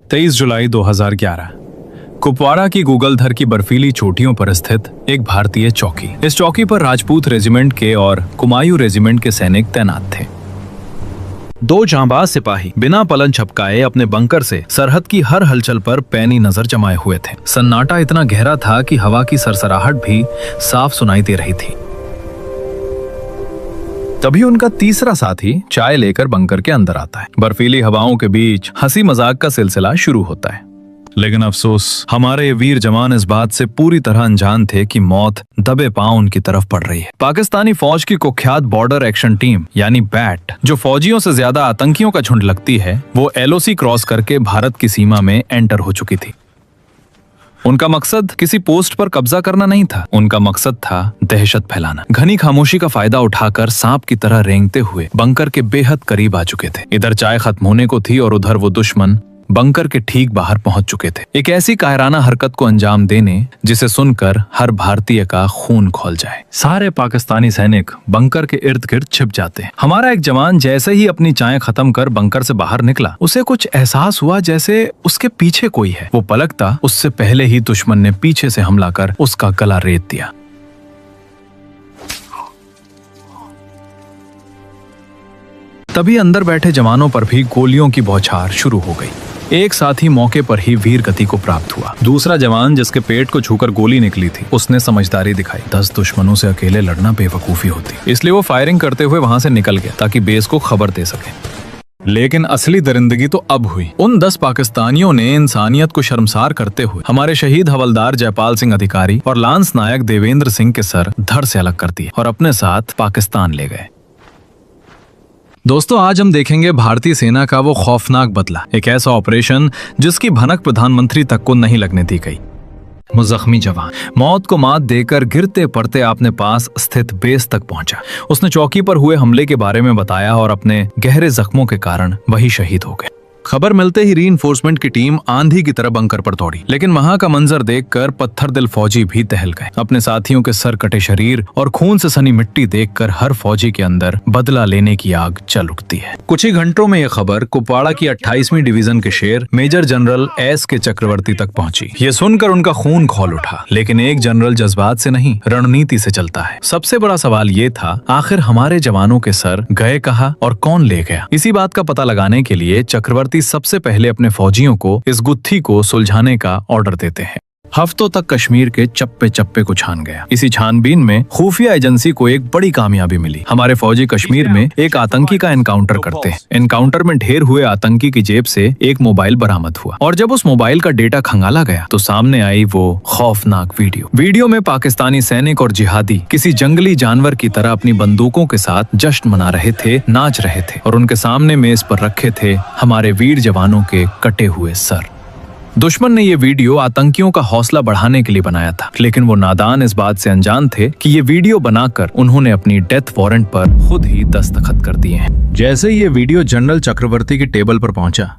23 जुलाई 2011 कुपवाड़ा की गूगलधर की बर्फीली चोटियों पर स्थित एक भारतीय चौकी। इस चौकी पर राजपूत रेजिमेंट के और कुमायूं रेजिमेंट के सैनिक तैनात थे। दो जांबाज सिपाही बिना पलन झपकाए अपने बंकर से सरहद की हर हलचल पर पैनी नजर जमाए हुए थे। सन्नाटा इतना गहरा था कि हवा की सरसराहट भी साफ सुनाई दे रही थी। तभी उनका तीसरा साथी चाय लेकर बंकर के अंदर आता है। बर्फीली हवाओं के बीच हंसी मजाक का सिलसिला शुरू होता है। लेकिन अफसोस, हमारे ये वीर जवान इस बात से पूरी तरह अनजान थे कि मौत दबे पांव उनकी तरफ पड़ रही है। पाकिस्तानी फौज की कुख्यात बॉर्डर एक्शन टीम यानी बैट, जो फौजियों से ज्यादा आतंकियों का झुंड लगती है, वो LOC क्रॉस करके भारत की सीमा में एंटर हो चुकी थी। उनका मकसद किसी पोस्ट पर कब्जा करना नहीं था, उनका मकसद था दहशत फैलाना। घनी खामोशी का फायदा उठाकर सांप की तरह रेंगते हुए बंकर के बेहद करीब आ चुके थे। इधर चाय खत्म होने को थी और उधर वो दुश्मन बंकर के ठीक बाहर पहुंच चुके थे, एक ऐसी कायराना हरकत को अंजाम देने जिसे सुनकर हर भारतीय का खून खौल जाए। सारे पाकिस्तानी सैनिक बंकर के इर्द गिर्द छिप जाते हैं। हमारा एक जवान जैसे ही अपनी चाय खत्म कर बंकर से बाहर निकला, उसे कुछ एहसास हुआ जैसे उसके पीछे कोई है। वो पलकता, उससे पहले ही दुश्मन ने पीछे से हमला कर उसका गला रेत दिया। तभी अंदर बैठे जवानों पर भी गोलियों की बौछार शुरू हो गई। एक साथी मौके पर ही वीर गति को प्राप्त हुआ। दूसरा जवान, जिसके पेट को छूकर गोली निकली थी, उसने समझदारी दिखाई। 10 दुश्मनों से अकेले लड़ना बेवकूफी होती, इसलिए वो फायरिंग करते हुए वहां से निकल गया ताकि बेस को खबर दे सके। लेकिन असली दरिंदगी तो अब हुई। उन 10 पाकिस्तानियों ने इंसानियत को शर्मसार करते हुए हमारे शहीद हवलदार जयपाल सिंह अधिकारी और लांस नायक देवेंद्र सिंह के सर धड़ से अलग कर दिए और अपने साथ पाकिस्तान ले गए। दोस्तों, आज हम देखेंगे भारतीय सेना का वो खौफनाक बदला, एक ऐसा ऑपरेशन जिसकी भनक प्रधानमंत्री तक को नहीं लगने दी गई। वो जख्मी जवान मौत को मात देकर गिरते पड़ते अपने पास स्थित बेस तक पहुंचा। उसने चौकी पर हुए हमले के बारे में बताया और अपने गहरे जख्मों के कारण वही शहीद हो गए। खबर मिलते ही रीइंफोर्समेंट की टीम आंधी की तरह बंकर पर दौड़ी, लेकिन वहां का मंजर देखकर पत्थर दिल फौजी भी टहल गए। अपने साथियों के सर कटे शरीर और खून से सनी मिट्टी देखकर हर फौजी के अंदर बदला लेने की आग जल उठती है। कुछ ही घंटों में यह खबर कुपवाड़ा की 28वीं डिवीजन के शेर मेजर जनरल SK चक्रवर्ती तक पहुंची। ये सुनकर उनका खून खौल उठा। लेकिन एक जनरल जज्बात से नहीं, रणनीति से चलता है। सबसे बड़ा सवाल ये था, आखिर हमारे जवानों के सर गए कहाँ और कौन ले गया? इसी बात का पता लगाने के लिए चक्रवर्ती सबसे पहले अपने फौजियों को इस गुत्थी को सुलझाने का ऑर्डर देते हैं। हफ्तों तक कश्मीर के चप्पे चप्पे को छान गया। इसी छानबीन में खुफिया एजेंसी को एक बड़ी कामयाबी मिली। हमारे फौजी कश्मीर में एक आतंकी का एनकाउंटर करते हैं। एनकाउंटर में ढेर हुए आतंकी की जेब से एक मोबाइल बरामद हुआ और जब उस मोबाइल का डेटा खंगाला गया तो सामने आई वो खौफनाक वीडियो में पाकिस्तानी सैनिक और जिहादी किसी जंगली जानवर की तरह अपनी बंदूकों के साथ जश्न मना रहे थे, नाच रहे थे और उनके सामने मेज पर रखे थे हमारे वीर जवानों के कटे हुए सर। दुश्मन ने ये वीडियो आतंकियों का हौसला बढ़ाने के लिए बनाया था, लेकिन वो नादान इस बात से अनजान थे कि ये वीडियो बनाकर उन्होंने अपनी डेथ वारंट पर खुद ही दस्तखत कर दिए हैं। जैसे ही ये वीडियो जनरल चक्रवर्ती की टेबल पर पहुंचा,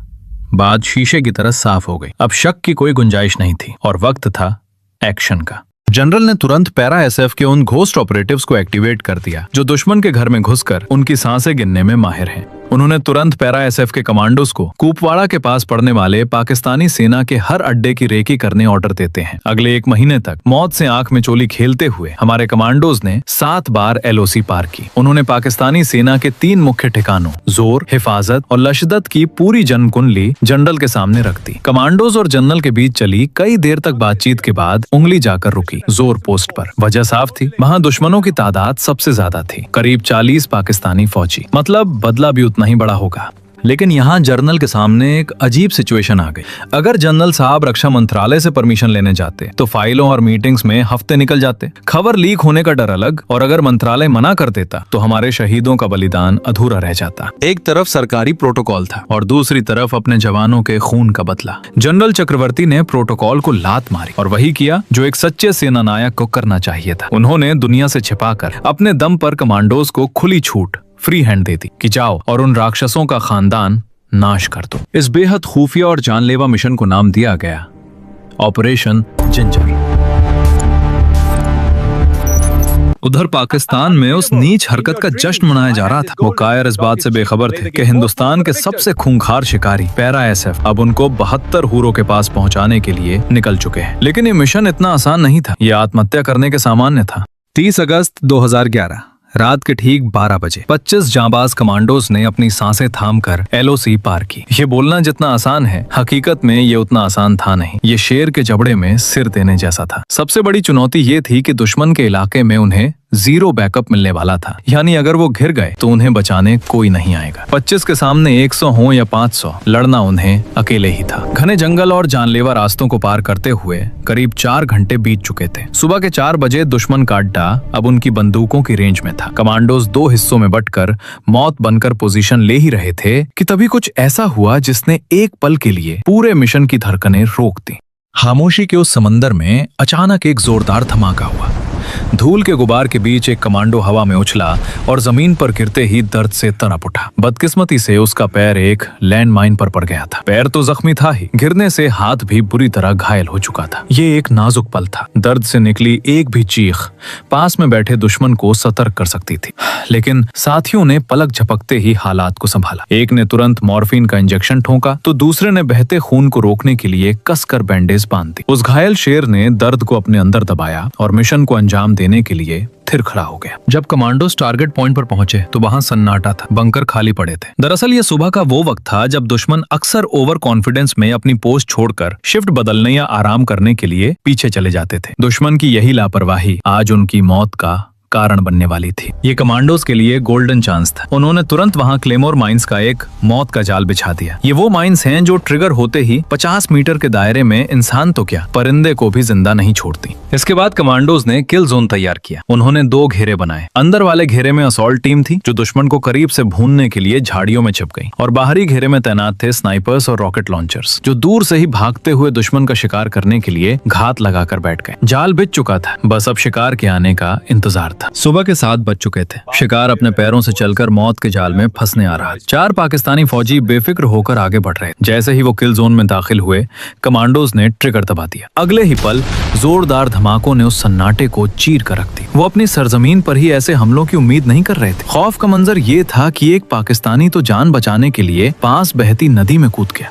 बात शीशे की तरह साफ हो गई। अब शक की कोई गुंजाइश नहीं थी और वक्त था एक्शन का। जनरल ने तुरंत पैरा SF के उन घोस्ट ऑपरेटिव्स को एक्टिवेट कर दिया जो दुश्मन के घर में घुसकर उनकी सांसें गिनने में माहिर हैं। उन्होंने तुरंत पैरा SF के कमांडोज को कुपवाड़ा के पास पड़ने वाले पाकिस्तानी सेना के हर अड्डे की रेकी करने ऑर्डर देते हैं। अगले 1 महीने तक मौत से आंख में चोली खेलते हुए हमारे कमांडोज ने 7 बार LOC पार की। उन्होंने पाकिस्तानी सेना के 3 मुख्य ठिकानों जोर, हिफाजत और लशदत की पूरी जनकुंडली जनरल के सामने रख दी। कमांडोज और जनरल के बीच चली कई देर तक बातचीत के बाद उंगली जाकर रुकी जोर पोस्ट पर। वजह साफ थी, वहाँ दुश्मनों की तादाद सबसे ज्यादा थी, करीब 40 पाकिस्तानी फौजी। मतलब बदला भी नहीं बड़ा होगा। लेकिन यहाँ जनरल के सामने एक अजीब सिचुएशन आ गई। अगर जनरल साहब रक्षा मंत्रालय से परमिशन लेने जाते तो फाइलों और मीटिंग्स में हफ्ते निकल जाते, खबर लीक होने का डर अलग, और अगर मंत्रालय मना कर देता तो हमारे शहीदों का बलिदान अधूरा रह जाता। एक तरफ सरकारी प्रोटोकॉल था और दूसरी तरफ अपने जवानों के खून का बदला। जनरल चक्रवर्ती ने प्रोटोकॉल को लात मारी और वही किया जो एक सच्चे सेना नायक को करना चाहिए था। उन्होंने दुनिया से छिपाकर अपने दम पर कमांडोज को खुली छूट, फ्री हैंड दे दी कि जाओ और उन राक्षसों का खानदान नाश कर दो। इस बेहद खुफिया और जानलेवा मिशन को नाम दिया गया ऑपरेशन जिंजर। उधर पाकिस्तान में उस नीच हरकत का जश्न मनाया जा रहा था। वो कायर इस बात से बेखबर थे कि हिंदुस्तान के सबसे खूंखार शिकारी पैरा SF अब उनको 72 हूरों के पास पहुंचाने के लिए निकल चुके हैं। लेकिन ये मिशन इतना आसान नहीं था, ये आत्महत्या करने के सामान्य था। 30 अगस्त 2011 रात के ठीक 12 बजे 25 जांबाज कमांडोज ने अपनी सांसें थामकर LOC पार की। ये बोलना जितना आसान है, हकीकत में ये उतना आसान था नहीं। ये शेर के जबड़े में सिर देने जैसा था। सबसे बड़ी चुनौती ये थी कि दुश्मन के इलाके में उन्हें 0 बैकअप मिलने वाला था, यानी अगर वो घिर गए तो उन्हें बचाने कोई नहीं आएगा। 25 के सामने 100 हो या 500, लड़ना उन्हें अकेले ही था। घने जंगल और जानलेवा रास्तों को पार करते हुए करीब 4 घंटे बीत चुके थे। सुबह के 4 बजे दुश्मन का अड्डा अब उनकी बंदूकों की रेंज में था। कमांडोज 2 हिस्सों में बंटकर मौत बनकर पोजीशन ले ही रहे थे कि तभी कुछ ऐसा हुआ जिसने एक पल के लिए पूरे मिशन की धड़कनें रोक दी। खामोशी के उस समंदर में अचानक एक जोरदार धमाका हुआ। धूल के गुबार के बीच एक कमांडो हवा में उछला और जमीन पर गिरते ही दर्द से तड़प उठा। बदकिस्मती से उसका पैर एक लैंडमाइन पर पड़ गया था। पैर तो जख्मी था ही, गिरने से हाथ भी बुरी तरह घायल हो चुका था। ये एक नाजुक पल था। दर्द से निकली एक भी चीख पास में बैठे दुश्मन को सतर्क कर सकती थी, लेकिन साथियों ने पलक झपकते ही हालात को संभाला। एक ने तुरंत मॉर्फिन का इंजेक्शन ठोंका तो दूसरे ने बहते खून को रोकने के लिए कसकर बैंडेज बांध दी। उस घायल शेर ने दर्द को अपने अंदर दबाया और मिशन को अंजाम देने के लिए फिर खड़ा हो गया। जब कमांडोज टारगेट पॉइंट पर पहुंचे तो वहां सन्नाटा था, बंकर खाली पड़े थे। दरअसल ये सुबह का वो वक्त था जब दुश्मन अक्सर ओवर कॉन्फिडेंस में अपनी पोस्ट छोड़कर शिफ्ट बदलने या आराम करने के लिए पीछे चले जाते थे। दुश्मन की यही लापरवाही आज उनकी मौत का कारण बनने वाली थी। ये कमांडोज के लिए गोल्डन चांस था। उन्होंने तुरंत वहां क्लेमोर माइंस का एक मौत का जाल बिछा दिया। ये वो माइंस हैं जो ट्रिगर होते ही 50 मीटर के दायरे में इंसान तो क्या, परिंदे को भी जिंदा नहीं छोड़ती। इसके बाद कमांडोज ने किल जोन तैयार किया। उन्होंने 2 घेरे बनाए। अंदर वाले घेरे में असॉल्ट टीम थी जो दुश्मन को करीब से भूनने के लिए झाड़ियों में छिप गई, और बाहरी घेरे में तैनात थे स्नाइपर्स और रॉकेट लॉन्चर्स जो दूर से ही भागते हुए दुश्मन का शिकार करने के लिए घात लगाकर बैठ गए। जाल बिछ चुका था, बस अब शिकार के आने का इंतजार था। सुबह के 7 बज चुके थे। शिकार अपने पैरों से चलकर मौत के जाल में फंसने आ रहा। 4 पाकिस्तानी फौजी बेफिक्र होकर आगे बढ़ रहे। जैसे ही वो किल जोन में दाखिल हुए, कमांडोज ने ट्रिगर दबा दिया। अगले ही पल जोरदार धमाकों ने उस सन्नाटे को चीर कर रख दी। वो अपनी सरजमीन पर ही ऐसे हमलों की उम्मीद नहीं कर रहे थे। खौफ का मंजर ये था कि एक पाकिस्तानी तो जान बचाने के लिए पास बहती नदी में कूद गया।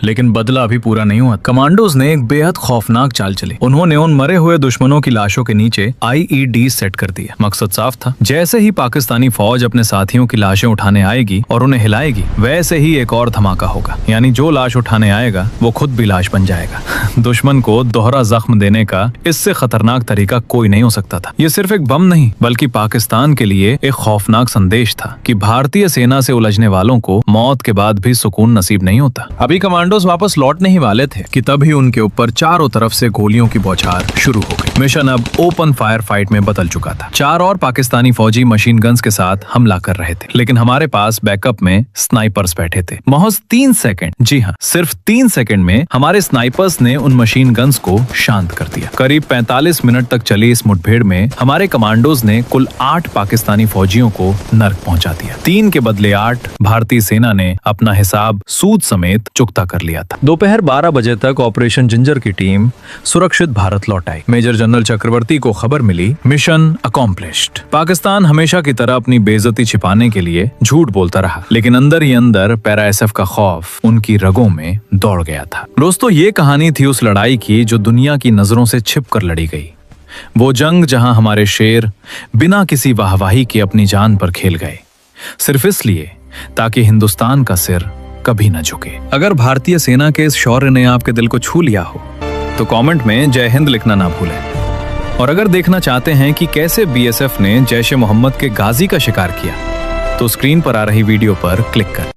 लेकिन बदला अभी पूरा नहीं हुआ। कमांडोज ने एक बेहद खौफनाक चाल चली। उन्होंने उन मरे हुए दुश्मनों की लाशों के नीचे IED सेट कर दिया। मकसद साफ था, जैसे ही पाकिस्तानी फौज अपने साथियों की लाशें उठाने आएगी और उन्हें हिलाएगी, वैसे ही एक और धमाका होगा। यानी जो लाश उठाने आएगा वो खुद भी लाश बन जाएगा। दुश्मन को दोहरा जख्म देने का इससे खतरनाक तरीका कोई नहीं हो सकता था। ये सिर्फ एक बम नहीं, बल्कि पाकिस्तान के लिए एक खौफनाक संदेश था कि भारतीय सेना से उलझने वालों को मौत के बाद भी सुकून नसीब नहीं होता। अभी कमांडोज वापस लौटने ही वाले थे कि तभी उनके ऊपर चारों तरफ से गोलियों की बौछार शुरू हो गई। मिशन अब ओपन फायर फाइट में बदल चुका था। 4 और पाकिस्तानी फौजी मशीन गन्स के साथ हमला कर रहे थे, लेकिन हमारे पास बैकअप में स्नाइपर्स बैठे थे। महज 3 सेकंड, जी हाँ, सिर्फ 3 सेकंड में हमारे स्नाइपर्स ने उन मशीन गन्स को शांत कर दिया। करीब 45 मिनट तक चली इस मुठभेड़ में हमारे कमांडोज ने कुल 8 पाकिस्तानी फौजियों को नर्क पहुंचा दिया। 3 के बदले 8 भारतीय सेना ने अपना हिसाब सूद समेत चुकता कर लिया था। दोपहर 12 बजे तक ऑपरेशन जिंजर की टीम सुरक्षित भारत लौट आई। मेजर जनरल चक्रवर्ती को खबर मिली, मिशन अकॉम्प्लिश्ड। पाकिस्तान हमेशा की तरह अपनी बेइज्जती छिपाने के लिए झूठ बोलता रहा, लेकिन अंदर ही अंदर पैरा SF का खौफ उनकी रगों में दौड़ गया था। दोस्तों, ये कहानी थी उस लड़ाई की जो दुनिया की नजरों से छिप कर लड़ी गई। वो जंग जहां हमारे शेर बिना किसी वाहवाही के अपनी जान पर खेल गए, सिर्फ इसलिए ताकि हिंदुस्तान का सिर कभी न झुके। अगर भारतीय सेना के इस शौर्य ने आपके दिल को छू लिया हो तो कमेंट में जय हिंद लिखना ना भूलें। और अगर देखना चाहते हैं कि कैसे BSF ने जैश-ए-मोहम्मद के गाजी का शिकार किया, तो स्क्रीन पर आ रही वीडियो पर क्लिक करें।